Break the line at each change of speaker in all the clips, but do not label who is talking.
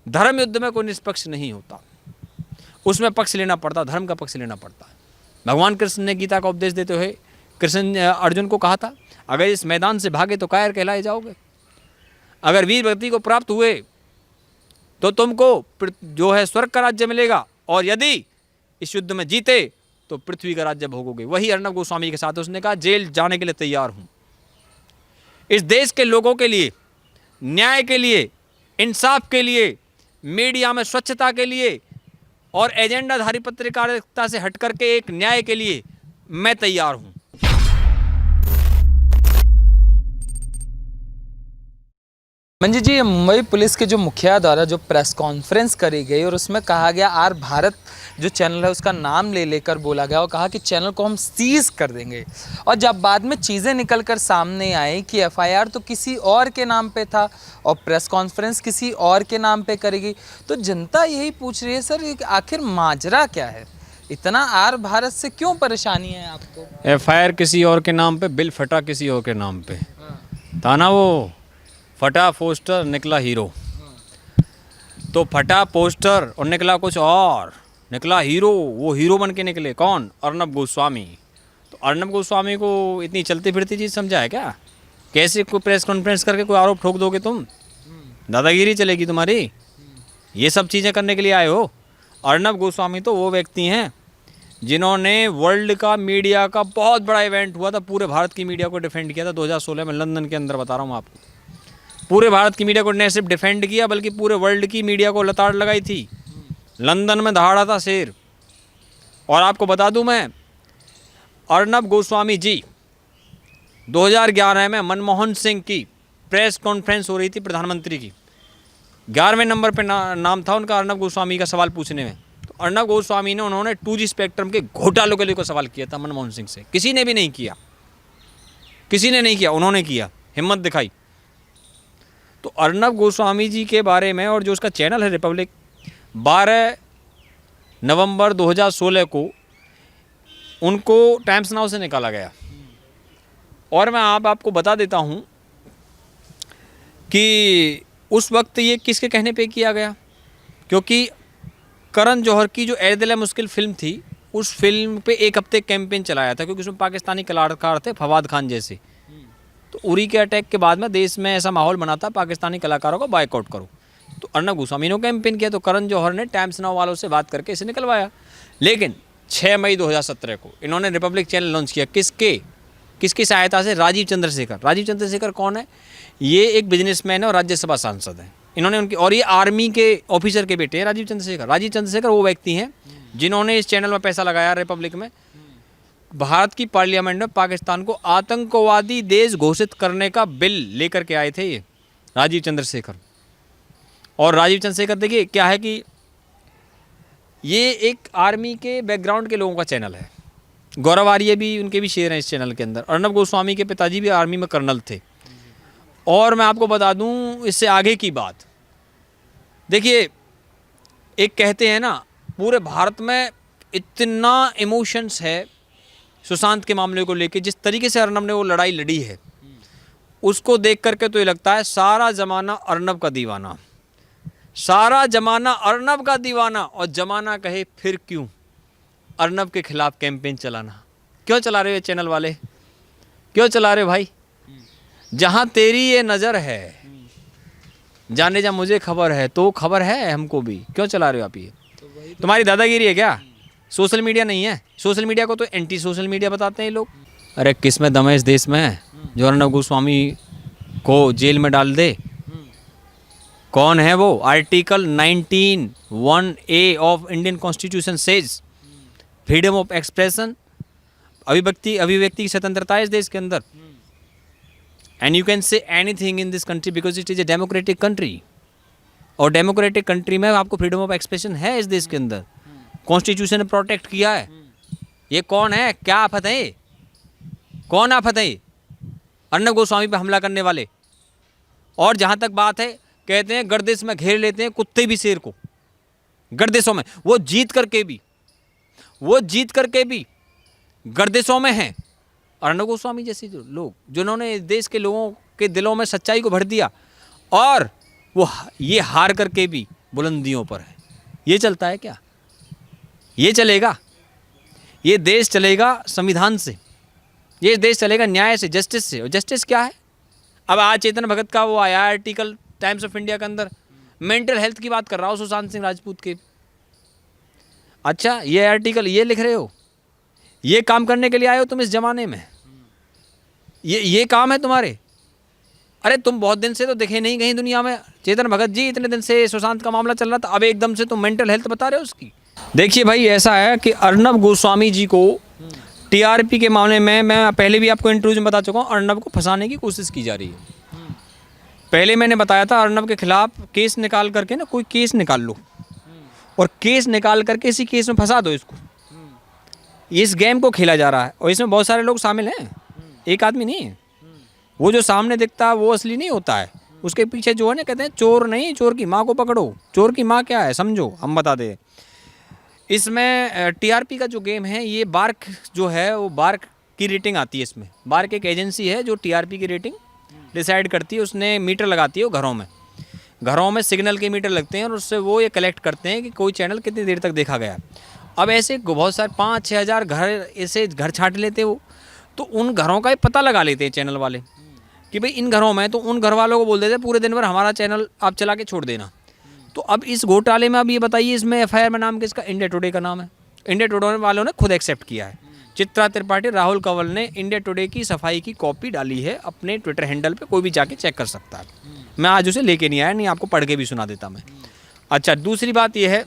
धर्म युद्ध में कोई निष्पक्ष नहीं होता, उसमें पक्ष लेना पड़ता, धर्म का पक्ष लेना पड़ता है। भगवान कृष्ण ने गीता का उपदेश देते हुए कृष्ण ने अर्जुन को कहा था, अगर इस मैदान से भागे तो कायर कहलाए जाओगे, अगर वीर गति को प्राप्त हुए तो तुमको जो है स्वर्ग का राज्य मिलेगा, और यदि इस युद्ध में जीते तो पृथ्वी का राज्य भोगोगे। वही अर्णब गोस्वामी के साथ उसने कहा, जेल जाने के लिए तैयार हूं, इस देश के लोगों के लिए, न्याय के लिए, इंसाफ के लिए, मीडिया में स्वच्छता के लिए और एजेंडाधारी पत्रकारिता से हट करके एक न्याय के लिए मैं तैयार हूं।
मंजीत जी, मुंबई पुलिस के जो मुखिया द्वारा जो प्रेस कॉन्फ्रेंस करी गई और उसमें कहा गया आर भारत जो चैनल है उसका नाम ले लेकर बोला गया और कहा कि चैनल को हम सीज कर देंगे, और जब बाद में चीज़ें निकल कर सामने आई कि एफआईआर तो किसी और के नाम पे था और प्रेस कॉन्फ्रेंस किसी और के नाम पे करेगी, तो जनता यही पूछ रही है सर आखिर माजरा क्या है, इतना आर भारत से क्यों परेशानी है आपको?
एफआईआर किसी और के नाम पे, बिल फटा किसी और के नाम पे था ना, वो फटा पोस्टर निकला हीरो, तो फटा पोस्टर और निकला कुछ और, निकला हीरो, वो हीरो बन के निकले कौन? अर्णब गोस्वामी। तो अर्णब गोस्वामी को इतनी चलती फिरती चीज़ समझा है क्या? कैसे कोई प्रेस कॉन्फ्रेंस करके कोई आरोप ठोक दोगे तुम? दादागिरी चलेगी तुम्हारी? ये सब चीज़ें करने के लिए आए हो? अर्णब गोस्वामी तो वो व्यक्ति हैं जिन्होंने वर्ल्ड का मीडिया का बहुत बड़ा इवेंट हुआ था, पूरे भारत की मीडिया को डिफेंड किया था 2016 में लंदन के अंदर, बता रहा हूँ आपको। पूरे भारत की मीडिया को न सिर्फ डिफेंड किया बल्कि पूरे वर्ल्ड की मीडिया को लताड़ लगाई थी। लंदन में दहाड़ा था शेर। और आपको बता दूं मैं, अर्णब गोस्वामी जी 2011 में मनमोहन सिंह की प्रेस कॉन्फ्रेंस हो रही थी प्रधानमंत्री की, 11वें नंबर पे नाम था उनका अर्णब गोस्वामी का सवाल पूछने में। तो अर्णब गोस्वामी ने उन्होंने 2G स्पेक्ट्रम के घोटालों के लिए सवाल किया था मनमोहन सिंह से। किसी ने भी नहीं किया, किसी ने नहीं किया, उन्होंने किया, हिम्मत दिखाई। तो अर्णब गोस्वामी जी के बारे में, और जो उसका चैनल है रिपब्लिक, 12 नवंबर 2016 को उनको टाइम्स नाउ से निकाला गया। और मैं आपको बता देता हूं कि उस वक्त ये किसके कहने पे किया गया, क्योंकि करण जौहर की जो ए दिल है मुश्किल फिल्म थी, उस फिल्म पे एक हफ्ते कैंपेन चलाया था, क्योंकि उसमें पाकिस्तानी कलाकार थे फवाद खान जैसे। तो उरी के अटैक के बाद में देश में ऐसा माहौल बना था पाकिस्तानी कलाकारों को बायकॉट करो, तो अर्णब गोस्वामी ने कैंपेन किया। तो करण जौहर ने टाइम्स नाउ वालों से बात करके इसे निकलवाया। लेकिन 6 मई 2017 को इन्होंने रिपब्लिक चैनल लॉन्च किया। किसकी सहायता से? राजीव चंद्रशेखर। राजीव चंद्रशेखर कौन है? ये एक बिजनेसमैन है और राज्यसभा सांसद है। इन्होंने उनकी, और ये आर्मी के ऑफिसर के बेटे हैं राजीव चंद्रशेखर। राजीव चंद्रशेखर वो व्यक्ति हैं जिन्होंने इस चैनल में पैसा लगाया रिपब्लिक में। भारत की पार्लियामेंट में पाकिस्तान को आतंकवादी देश घोषित करने का बिल लेकर के आए थे ये राजीव चंद्रशेखर। और राजीव चंद्रशेखर देखिए क्या है कि ये एक आर्मी के बैकग्राउंड के लोगों का चैनल है। गौरव आर्य भी, उनके भी शेयर हैं इस चैनल के अंदर। अर्णब गोस्वामी के पिताजी भी आर्मी में कर्नल थे। और मैं आपको बता दूं इससे आगे की बात, देखिए एक कहते हैं ना, पूरे भारत में इतना इमोशंस है सुशांत के मामले को लेके, जिस तरीके से अर्णब ने वो लड़ाई लड़ी है उसको देख करके तो ये लगता है सारा ज़माना अर्णब का दीवाना, सारा ज़माना अर्णब का दीवाना। और ज़माना कहे फिर क्यों अर्णब के खिलाफ कैंपेन चलाना? क्यों चला रहे हो चैनल वाले, क्यों चला रहे हो भाई? जहाँ तेरी ये नज़र है, जाने जा मुझे खबर है, तो खबर है हमको भी, क्यों चला रहे हो आप? ये तुम्हारी दादागिरी है क्या? सोशल मीडिया नहीं है? सोशल मीडिया को तो एंटी सोशल मीडिया बताते हैं ये लोग। अरे किस में दम है इस देश में जो अर्णब गोस्वामी को जेल में डाल दे? कौन है वो? Article 19(1)(a) of Indian constitution says freedom of expression, अभिव्यक्ति की स्वतंत्रता है इस देश के अंदर। And you can say anything in this country because it is a democratic country. और डेमोक्रेटिक कंट्री में आपको फ्रीडम ऑफ एक्सप्रेशन है इस देश के अंदर, कॉन्स्टिट्यूशन ने प्रोटेक्ट किया है। ये कौन है? क्या आफत है? कौन आफत है? अर्णब गोस्वामी पे हमला करने वाले। और जहाँ तक बात है, कहते हैं गर्दिश में घेर लेते हैं कुत्ते भी शेर को, गर्दिशों में। वो जीत करके भी गर्दिशों में हैं अर्णब गोस्वामी जैसे जो लोग, जिन्होंने देश के लोगों के दिलों में सच्चाई को भर दिया। और वो ये हार करके भी बुलंदियों पर है। ये चलता है क्या? ये चलेगा? ये देश चलेगा संविधान से, ये देश चलेगा न्याय से, जस्टिस से। और जस्टिस क्या है? अब आज चेतन भगत का वो आया आर्टिकल टाइम्स ऑफ इंडिया के अंदर, मेंटल हेल्थ की बात कर रहा हूँ सुशांत सिंह राजपूत के। अच्छा, ये आर्टिकल ये लिख रहे हो, ये काम करने के लिए आए हो तुम इस जमाने में? ये काम है तुम्हारे? अरे तुम बहुत दिन से तो दिखे नहीं कहीं दुनिया में। चेतन भगत जी, इतने दिन से सुशांत का मामला चल रहा था, अब एकदम से तुम मेंटल हेल्थ बता रहे हो उसकी। देखिए भाई, ऐसा है कि अर्नब गोस्वामी जी को टीआरपी के मामले में, मैं पहले भी आपको इंटरव्यू में बता चुका हूँ, अर्नब को फंसाने की कोशिश की जा रही है। पहले मैंने बताया था अर्नब के खिलाफ केस निकाल करके ना, कोई केस निकाल लो और केस निकाल करके इसी केस में फंसा दो इसको। इस गेम को खेला जा रहा है और इसमें बहुत सारे लोग शामिल हैं, एक आदमी नहीं है। वो जो सामने दिखता है वो असली नहीं होता है, उसके पीछे जो है ना, कहते हैं चोर नहीं, चोर की माँ को पकड़ो। चोर की माँ क्या है समझो, हम बता दें। इसमें टीआरपी का जो गेम है, ये बार्क जो है, वो बार्क की रेटिंग आती है इसमें। बार्क एक एजेंसी है जो टीआरपी की रेटिंग डिसाइड करती है। उसने मीटर लगाती है वो घरों में सिग्नल के मीटर लगते हैं और उससे वो ये कलेक्ट करते हैं कि कोई चैनल कितनी देर तक देखा गया। अब ऐसे बहुत सारे 5-6 हज़ार घर ऐसे घर छांट लेते वो, तो उन घरों का ही पता लगा लेते हैं चैनल वाले कि भाई इन घरों में, तो उन घर वालों को बोल देते पूरे दिन भर हमारा चैनल आप चला के छोड़ देना। तो अब इस घोटाले में, अब ये बताइए, इसमें एफआईआर में नाम किसका? इंडिया टुडे का नाम है। इंडिया टुडे वालों ने खुद एक्सेप्ट किया है। चित्रा त्रिपाठी, राहुल कंवल ने इंडिया टुडे की सफाई की कॉपी डाली है अपने ट्विटर हैंडल पे, कोई भी जाके चेक कर सकता है। मैं आज उसे लेके नहीं आया, नहीं आपको पढ़ के भी सुना देता मैं। अच्छा, दूसरी बात यह है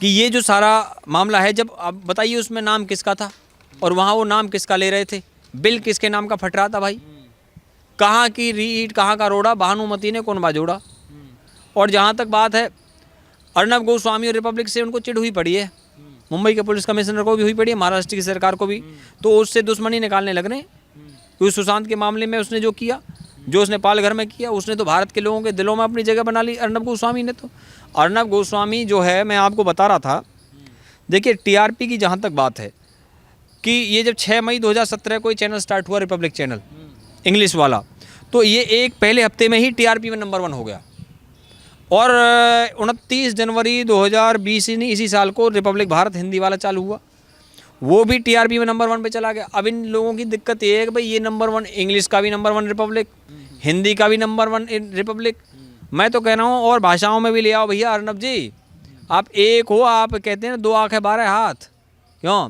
कि ये जो सारा मामला है, जब अब बताइए उसमें नाम किसका था और वहाँ वो नाम किसका ले रहे थे? बिल किसके नाम का फट रहा था भाई? कहाँ की रीट, कहाँ का रोड़ा, भानुमति ने कौन बाजोड़ा? और जहाँ तक बात है अर्नब गोस्वामी और रिपब्लिक से उनको चिढ़ हुई पड़ी है, मुंबई के पुलिस कमिश्नर को भी हुई पड़ी है, महाराष्ट्र की सरकार को भी, तो उससे दुश्मनी निकालने लग रहे हैं। क्योंकि सुशांत के मामले में उसने जो किया, जो उसने पालघर में किया, उसने तो भारत के लोगों के दिलों में अपनी जगह बना ली अर्नब गोस्वामी ने। तो अर्नब गोस्वामी जो है, मैं आपको बता रहा था, देखिए टीआरपी की जहाँ तक बात है कि ये जब 6 मई 2017 को चैनल स्टार्ट हुआ, रिपब्लिक चैनल इंग्लिश वाला, तो ये एक पहले हफ्ते में ही टीआरपी में नंबर 1 हो गया। और 29 जनवरी 2020 इसी साल को रिपब्लिक भारत हिंदी वाला चालू हुआ, वो भी टीआरपी में नंबर 1 पे चला गया। अब इन लोगों की दिक्कत ये है कि भाई ये नंबर 1, इंग्लिश का भी नंबर 1 रिपब्लिक, हिंदी का भी नंबर 1 रिपब्लिक। मैं तो कह रहा हूँ और भाषाओं में भी ले आओ भैया। अर्नब जी, आप एक हो, आप कहते हैं 2 आँखें 12 हाथ, क्यों?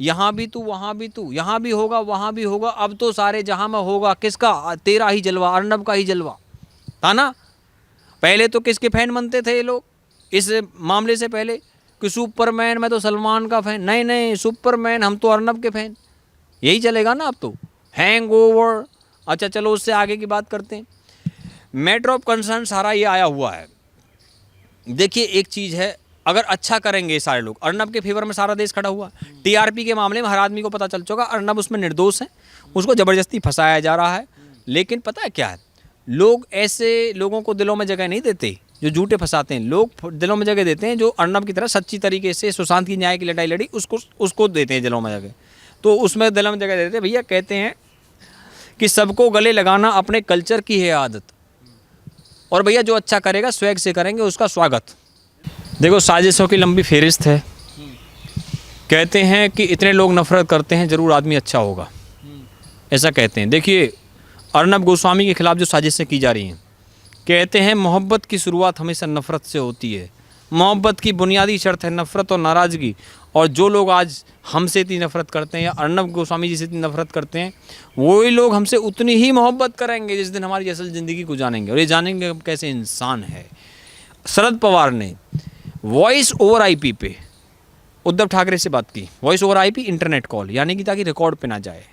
यहाँ भी तू, वहाँ भी तू, यहाँ भी होगा, वहाँ भी होगा, अब तो सारे जहाँ में होगा। किसका? तेरा ही जलवा, अर्नब का ही जलवा था ना। पहले तो किसके फैन बनते थे ये लोग इस मामले से पहले कि सुपरमैन, मैं तो सलमान का फैन। नहीं नहीं, सुपरमैन, हम तो अर्नब के फैन। यही चलेगा ना अब तो। हैंगओवर। अच्छा चलो उससे आगे की बात करते हैं। मैटर ऑफ कंसर्न सारा ये आया हुआ है। देखिए एक चीज़ है, अगर अच्छा करेंगे सारे लोग, अर्नब के फेवर में सारा देश खड़ा हुआ। टीआरपी के मामले में हर आदमी को पता चल चुका अर्नब उसमें निर्दोष है, उसको ज़बरदस्ती फंसाया जा रहा है। लेकिन पता है क्या है, लोग ऐसे लोगों को दिलों में जगह नहीं देते जो झूठे फंसाते हैं। लोग दिलों में जगह देते हैं जो अर्नब की तरह सच्ची तरीके से सुशांत की न्याय की लड़ाई लड़ी, उसको देते हैं दिलों में जगह। तो उसमें दिलों में जगह देते हैं। भैया कहते हैं कि सबको गले लगाना अपने कल्चर की है आदत, और भैया जो अच्छा करेगा स्वैग से करेंगे, उसका स्वागत। देखो साजिशों की लंबी फेरिस्त है। कहते हैं कि इतने लोग नफरत करते हैं, जरूर आदमी अच्छा होगा, ऐसा कहते हैं। देखिए अर्नब गोस्वामी के खिलाफ जो साजिशें की जा रही हैं, कहते हैं मोहब्बत की शुरुआत हमेशा नफ़रत से होती है। मोहब्बत की बुनियादी शर्त है नफ़रत और नाराज़गी। और जो लोग आज हमसे इतनी नफ़रत करते हैं या अर्नब गोस्वामी जी से इतनी नफ़रत करते हैं, वही लोग हमसे उतनी ही मोहब्बत करेंगे जिस दिन हमारी असल ज़िंदगी को जानेंगे, और ये जानेंगे हम कैसे इंसान है। शरद पवार ने वॉइस ओवर आईपी पे उद्धव ठाकरे से बात की। Voice over IP internet call, यानी कि ताकि रिकॉर्ड पे ना जाए।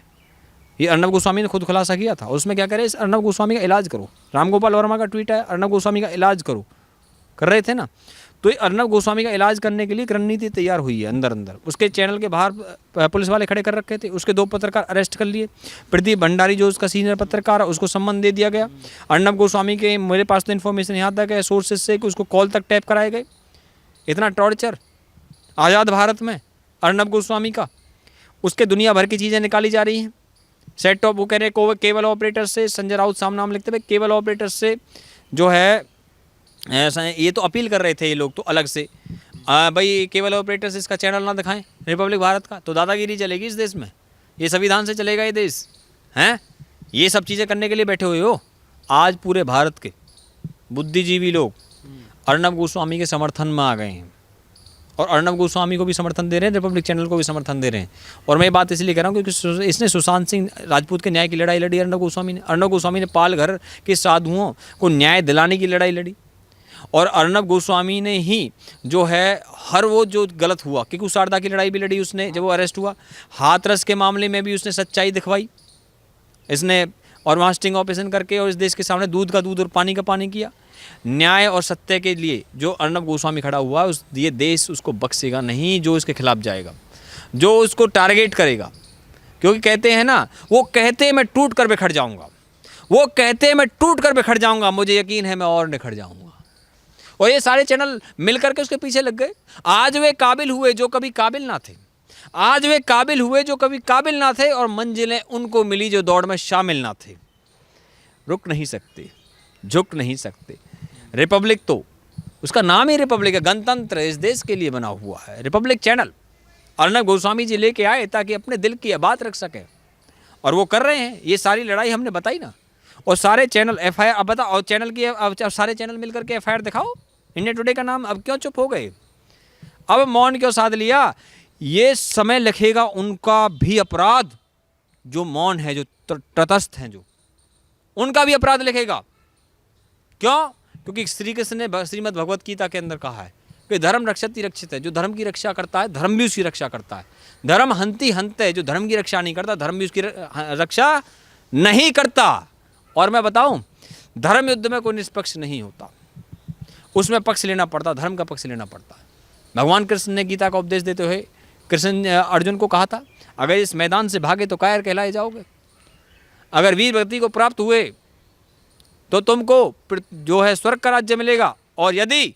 ये अर्नब गोस्वामी ने खुद खुलासा किया था। उसमें क्या करे, इस अर्नब गोस्वामी का इलाज करो। रामगोपाल वर्मा का ट्वीट है, अर्नब गोस्वामी का इलाज करो, कर रहे थे ना। तो ये अर्नब गोस्वामी का इलाज करने के लिए एक रणनीति तैयार हुई है अंदर अंदर। उसके चैनल के बाहर पुलिस वाले खड़े कर रखे थे। उसके 2 पत्रकार अरेस्ट कर लिए। प्रदीप भंडारी जो उसका सीनियर पत्रकार है, उसको सम्मन दे दिया गया। अर्नब गोस्वामी के मेरे पास तो इन्फॉर्मेशन यहाँ तक है सोर्सेज से कि उसको कॉल तक टैप कराए गए। इतना टॉर्चर आज़ाद भारत में अर्नब गोस्वामी का। उसके दुनिया भर की चीज़ें निकाली जा रही हैं। सेट टॉप, वो कह रहे हैं केबल ऑपरेटर से, संजय राउत साहब नाम लिखते हुए, केबल ऑपरेटर से जो है ऐसा है, ये तो अपील कर रहे थे ये लोग तो अलग से भाई केबल ऑपरेटर्स इसका चैनल ना दिखाएं रिपब्लिक भारत का, तो दादागिरी चलेगी इस देश में, ये संविधान से चलेगा ये देश हैं? ये सब चीज़ें करने के लिए बैठे हुए हो। आज पूरे भारत के बुद्धिजीवी लोग अर्नब गोस्वामी के समर्थन में आ गए हैं और अर्नब गोस्वामी को भी समर्थन दे रहे हैं, रिपब्लिक चैनल को भी समर्थन दे रहे हैं। और मैं ये बात इसलिए कह रहा हूँ क्योंकि इसने सुशांत सिंह राजपूत के न्याय की लड़ाई लड़ी अर्नब गोस्वामी ने। अर्नब गोस्वामी ने पाल घर के साधुओं को न्याय दिलाने की लड़ाई लड़ी और अर्नब गोस्वामी ने ही जो है हर वो जो गलत हुआ, क्योंकि शारदा की लड़ाई भी लड़ी उसने जब वो अरेस्ट हुआ, हाथरस के मामले में भी उसने सच्चाई दिखवाई इसने, और वहाँ स्टिंग ऑपरेशन करके और इस देश के सामने दूध का दूध और पानी का पानी किया। न्याय और सत्य के लिए जो अर्नब गोस्वामी खड़ा हुआ उस ये देश उसको बख्शेगा नहीं, जो इसके खिलाफ जाएगा, जो उसको टारगेट करेगा। क्योंकि कहते हैं ना, वो कहते मैं टूट कर बिखर जाऊंगा, वो कहते मैं टूट कर बिखर जाऊंगा, मुझे यकीन है मैं और निखर जाऊंगा। और ये सारे चैनल मिलकर के उसके पीछे लग गए। आज वे काबिल हुए जो कभी काबिल ना थे, आज वे काबिल हुए जो कभी काबिल ना थे, और मंजिलें उनको मिली जो दौड़ में शामिल ना थे। रुक नहीं सकते, झुक नहीं सकते। रिपब्लिक तो उसका नाम ही रिपब्लिक है, गणतंत्र इस देश के लिए बना हुआ है। रिपब्लिक चैनल अर्नब गोस्वामी जी लेके आए ताकि अपने दिल की बात रख सके, और वो कर रहे हैं। ये सारी लड़ाई हमने बताई ना, और सारे चैनल FIR अब बता, और चैनल की अब सारे चैनल मिलकर के FIR दिखाओ। इंडिया टुडे का नाम अब क्यों चुप हो गए, अब मौन क्यों साध लिया? ये समय लिखेगा उनका भी अपराध जो मौन है, जो तटस्थ हैं, जो उनका भी अपराध लिखेगा। क्यों? क्योंकि श्री कृष्ण ने श्रीमद् भगवत गीता के अंदर कहा है कि धर्म रक्षति रक्षित है, जो धर्म की रक्षा करता है धर्म भी उसकी रक्षा करता है। धर्म हंति हंत है, जो धर्म की रक्षा नहीं करता धर्म भी उसकी रक्षा नहीं करता। और मैं बताऊं, धर्म युद्ध में कोई निष्पक्ष नहीं होता, उसमें पक्ष लेना पड़ता, धर्म का पक्ष लेना पड़ता है। भगवान कृष्ण ने गीता का उपदेश देते हुए कृष्ण अर्जुन को कहा था, अगर इस मैदान से भागे तो कायर कहलाए जाओगे, अगर वीर गति को प्राप्त हुए तो तुमको जो है स्वर्ग का राज्य मिलेगा, और यदि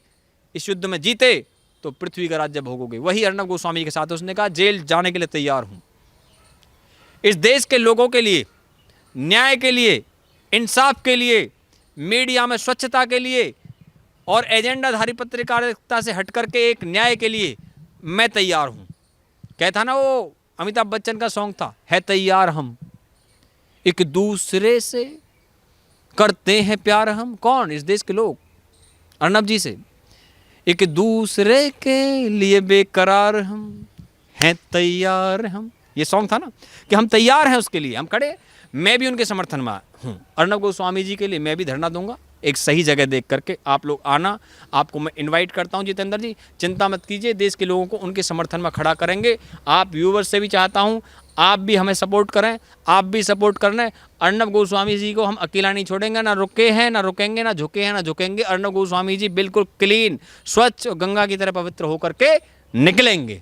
इस युद्ध में जीते तो पृथ्वी का राज्य भोगोगे। वही अर्नब गोस्वामी के साथ उसने कहा, जेल जाने के लिए तैयार हूं, इस देश के लोगों के लिए, न्याय के लिए, इंसाफ के लिए, मीडिया में स्वच्छता के लिए, और एजेंडाधारी पत्रकारिता से हटकर के एक न्याय के लिए मैं तैयार हूं। कहता ना वो अमिताभ बच्चन का सॉन्ग था, है तैयार हम, एक दूसरे से करते हैं प्यार हम। कौन? इस देश के लोग, अर्नब जी से। एक दूसरे के लिए बेकरार हम, हैं तैयार हम, ये सॉन्ग था ना, कि हम तैयार हैं उसके लिए, हम खड़े। मैं भी उनके समर्थन में हूँ, अर्नब गोस्वामी जी के लिए मैं भी धरना दूंगा, एक सही जगह देख करके। आप लोग आना, आपको मैं इनवाइट करता हूं। जितेंद्र जी चिंता मत कीजिए, देश के लोगों को उनके समर्थन में खड़ा करेंगे। आप व्यूवर्स से भी चाहता हूं आप भी हमें सपोर्ट करें, आप भी सपोर्ट करना। अर्नब गोस्वामी जी को हम अकेला नहीं छोड़ेंगे, ना रुके हैं ना रुकेंगे, ना झुके हैं ना झुकेंगे। अर्नब गोस्वामी जी बिल्कुल क्लीन, स्वच्छ, गंगा की तरह पवित्र होकर के निकलेंगे।